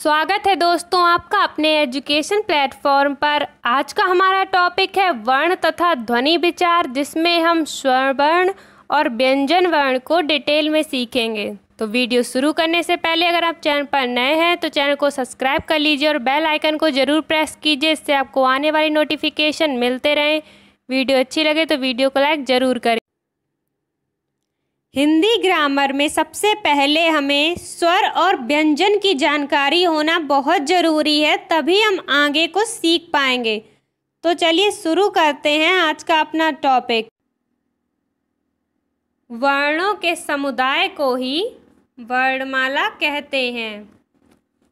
स्वागत है दोस्तों आपका अपने एजुकेशन प्लेटफॉर्म पर। आज का हमारा टॉपिक है वर्ण तथा ध्वनि विचार, जिसमें हम स्वर वर्ण और व्यंजन वर्ण को डिटेल में सीखेंगे। तो वीडियो शुरू करने से पहले अगर आप चैनल पर नए हैं तो चैनल को सब्सक्राइब कर लीजिए और बेल आइकन को ज़रूर प्रेस कीजिए, इससे आपको आने वाली नोटिफिकेशन मिलते रहें। वीडियो अच्छी लगे तो वीडियो को लाइक ज़रूर करें। हिंदी ग्रामर में सबसे पहले हमें स्वर और व्यंजन की जानकारी होना बहुत ज़रूरी है, तभी हम आगे को सीख पाएंगे। तो चलिए शुरू करते हैं आज का अपना टॉपिक। वर्णों के समुदाय को ही वर्णमाला कहते हैं,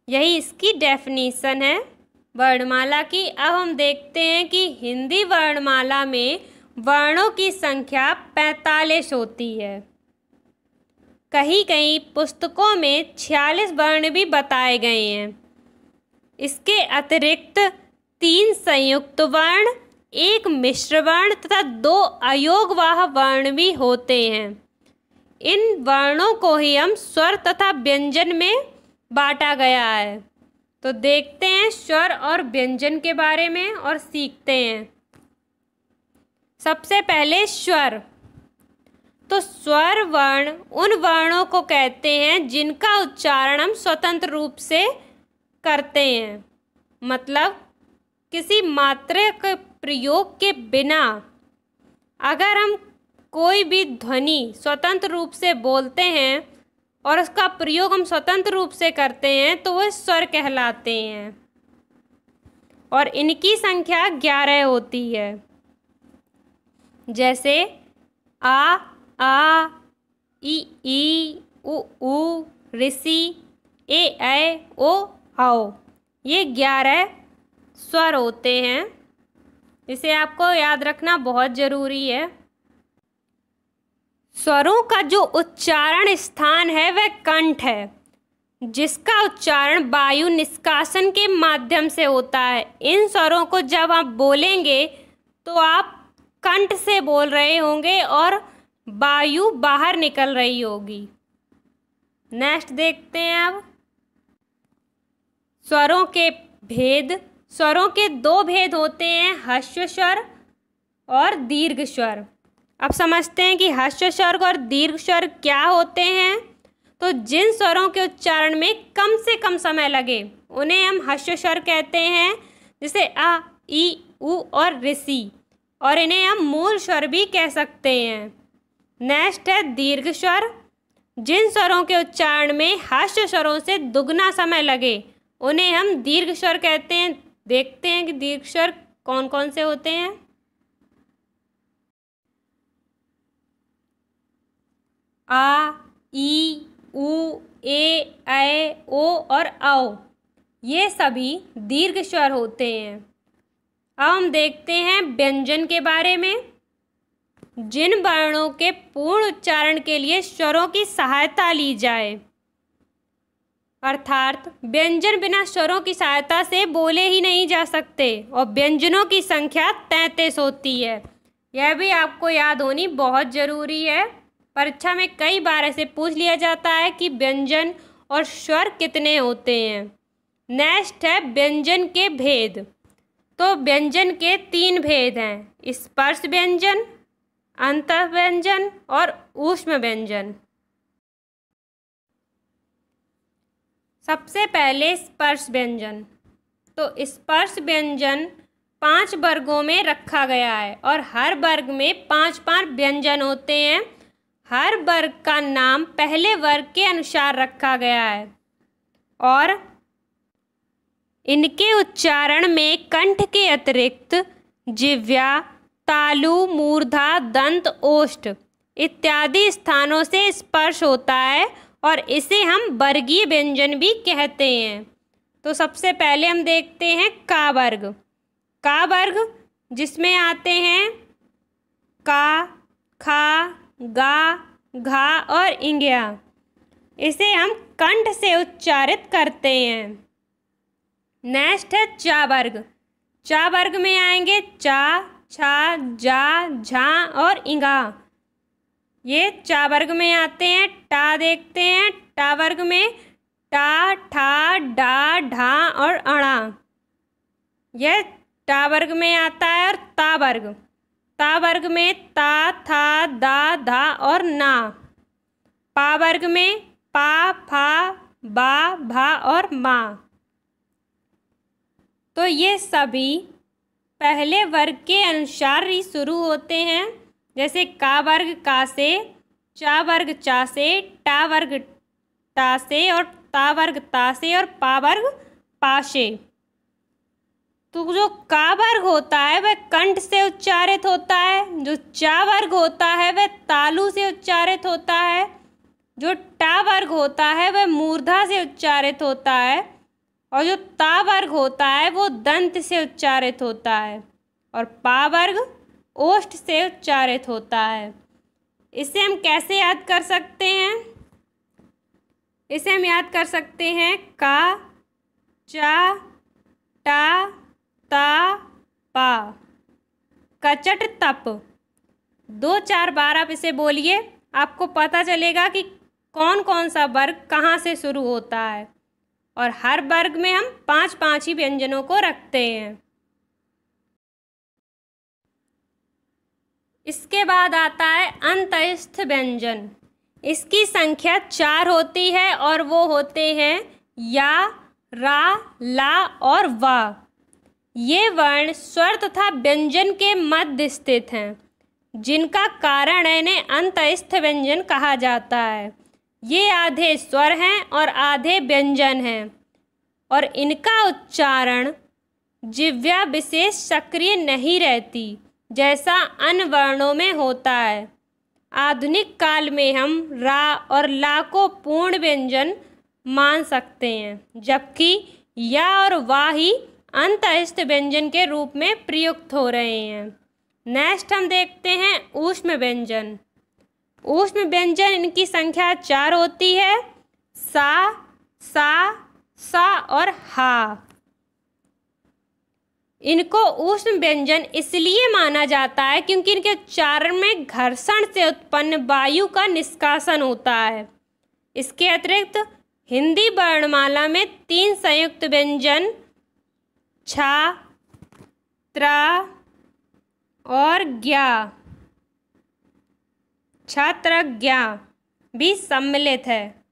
यही इसकी डेफिनेशन है वर्णमाला की। अब हम देखते हैं कि हिंदी वर्णमाला में वर्णों की संख्या 45 होती है। कहीं कहीं पुस्तकों में 46 वर्ण भी बताए गए हैं। इसके अतिरिक्त 3 संयुक्त वर्ण, 1 मिश्र वर्ण तथा 2 अयोगवाह वर्ण भी होते हैं। इन वर्णों को ही हम स्वर तथा व्यंजन में बांटा गया है। तो देखते हैं स्वर और व्यंजन के बारे में और सीखते हैं। सबसे पहले स्वर। तो स्वर वर्ण उन वर्णों को कहते हैं जिनका उच्चारण हम स्वतंत्र रूप से करते हैं, मतलब किसी मात्रा के प्रयोग के बिना अगर हम कोई भी ध्वनि स्वतंत्र रूप से बोलते हैं और उसका प्रयोग हम स्वतंत्र रूप से करते हैं तो वह स्वर कहलाते हैं। और इनकी संख्या 11 होती है, जैसे आ, ई, उ, ऋषि, ए, ओ, औ। ये 11 स्वर होते हैं, इसे आपको याद रखना बहुत ज़रूरी है। स्वरों का जो उच्चारण स्थान है वह कंठ है, जिसका उच्चारण वायु निष्कासन के माध्यम से होता है। इन स्वरों को जब आप बोलेंगे तो आप कंठ से बोल रहे होंगे और वायु बाहर निकल रही होगी। नेक्स्ट देखते हैं अब स्वरों के भेद। स्वरों के 2 भेद होते हैं, ह्रस्व स्वर और दीर्घ स्वर। अब समझते हैं कि ह्रस्व स्वर और दीर्घ स्वर क्या होते हैं। तो जिन स्वरों के उच्चारण में कम से कम समय लगे उन्हें हम ह्रस्व स्वर कहते हैं, जैसे आ, ई, उ और ऋषि, और इन्हें हम मूल स्वर भी कह सकते हैं। नेक्स्ट है दीर्घ स्वर। जिन स्वरों के उच्चारण में ह्रस्व स्वरों से दुगना समय लगे उन्हें हम दीर्घ स्वर कहते हैं। देखते हैं कि दीर्घ स्वर कौन कौन से होते हैं। आ, ई, उ, ए, ओ और औ, ये सभी दीर्घ स्वर होते हैं। अब हम देखते हैं व्यंजन के बारे में। जिन वर्णों के पूर्ण उच्चारण के लिए स्वरों की सहायता ली जाए, अर्थात व्यंजन बिना स्वरों की सहायता से बोले ही नहीं जा सकते, और व्यंजनों की संख्या 33 होती है। यह भी आपको याद होनी बहुत ज़रूरी है। परीक्षा में कई बार ऐसे पूछ लिया जाता है कि व्यंजन और स्वर कितने होते हैं। नेक्स्ट है व्यंजन के भेद। तो व्यंजन के 3 भेद हैं, स्पर्श व्यंजन, अंतः व्यंजन और ऊष्म व्यंजन। सबसे पहले स्पर्श व्यंजन। तो स्पर्श व्यंजन 5 वर्गों में रखा गया है और हर वर्ग में 5-5 व्यंजन होते हैं। हर वर्ग का नाम पहले वर्ग के अनुसार रखा गया है और इनके उच्चारण में कंठ के अतिरिक्त जिह्वा, तालु, मूर्धा, दंत, ओष्ठ इत्यादि स्थानों से स्पर्श होता है और इसे हम वर्गीय व्यंजन भी कहते हैं। तो सबसे पहले हम देखते हैं का वर्ग। का वर्ग जिसमें आते हैं का, खा, गा, घा और इंग्या। इसे हम कंठ से उच्चारित करते हैं। नेक्स्ट है चा वर्ग। चा वर्ग में आएंगे चा, छा, जा, झा और इंगा। ये चा वर्ग में आते हैं। टा देखते हैं। टा वर्ग में टा, ठा, डा, यह टा वर्ग में आता है। और ता वर्ग में ता, था, दा, धा और ना। पा वर्ग में पा, फा, बा, भा और मा। तो ये सभी पहले वर्ग के अनुसार ही शुरू होते हैं। जैसे का वर्ग का से, चा वर्ग चा से, टा वर्ग टा से और ता वर्ग ता से और पा वर्ग पा से। तो जो का वर्ग होता है वह कंठ से उच्चारित होता है। जो चा वर्ग होता है वह तालु से उच्चारित होता है। जो टा वर्ग होता है वह मूर्धा से उच्चारित होता है। और जो ता वर्ग होता है वो दंत से उच्चारित होता है। और पा वर्ग ओष्ठ से उच्चारित होता है। इसे हम कैसे याद कर सकते हैं? इसे हम याद कर सकते हैं का, चा, टा, ता, पा। कचट तप। 2-4 बार आप इसे बोलिए, आपको पता चलेगा कि कौन कौन सा वर्ग कहाँ से शुरू होता है। और हर वर्ग में हम 5-5 ही व्यंजनों को रखते हैं। इसके बाद आता है अंतस्थ व्यंजन। इसकी संख्या 4 होती है और वो होते हैं या, रा, ला और वा। ये वर्ण स्वर तथा व्यंजन के मध्य स्थित हैं, जिनका कारण इन्हें अंतस्थ व्यंजन कहा जाता है। ये आधे स्वर हैं और आधे व्यंजन हैं और इनका उच्चारण जिह्वा विशेष सक्रिय नहीं रहती, जैसा अन्य वर्णों में होता है। आधुनिक काल में हम रा और ला को पूर्ण व्यंजन मान सकते हैं, जबकि या और वा ही अंतस्थ व्यंजन के रूप में प्रयुक्त हो रहे हैं। नेक्स्ट हम देखते हैं ऊष्म व्यंजन। ऊष्म व्यंजन, इनकी संख्या 4 होती है। सा, सा और हा। इनको ऊष्म व्यंजन इसलिए माना जाता है क्योंकि इनके उच्चारण में घर्षण से उत्पन्न वायु का निष्कासन होता है। इसके अतिरिक्त हिंदी वर्णमाला में 3 संयुक्त व्यंजन छा, त्रा और ज्ञा, छात्र ज्ञा भी सम्मिलित है।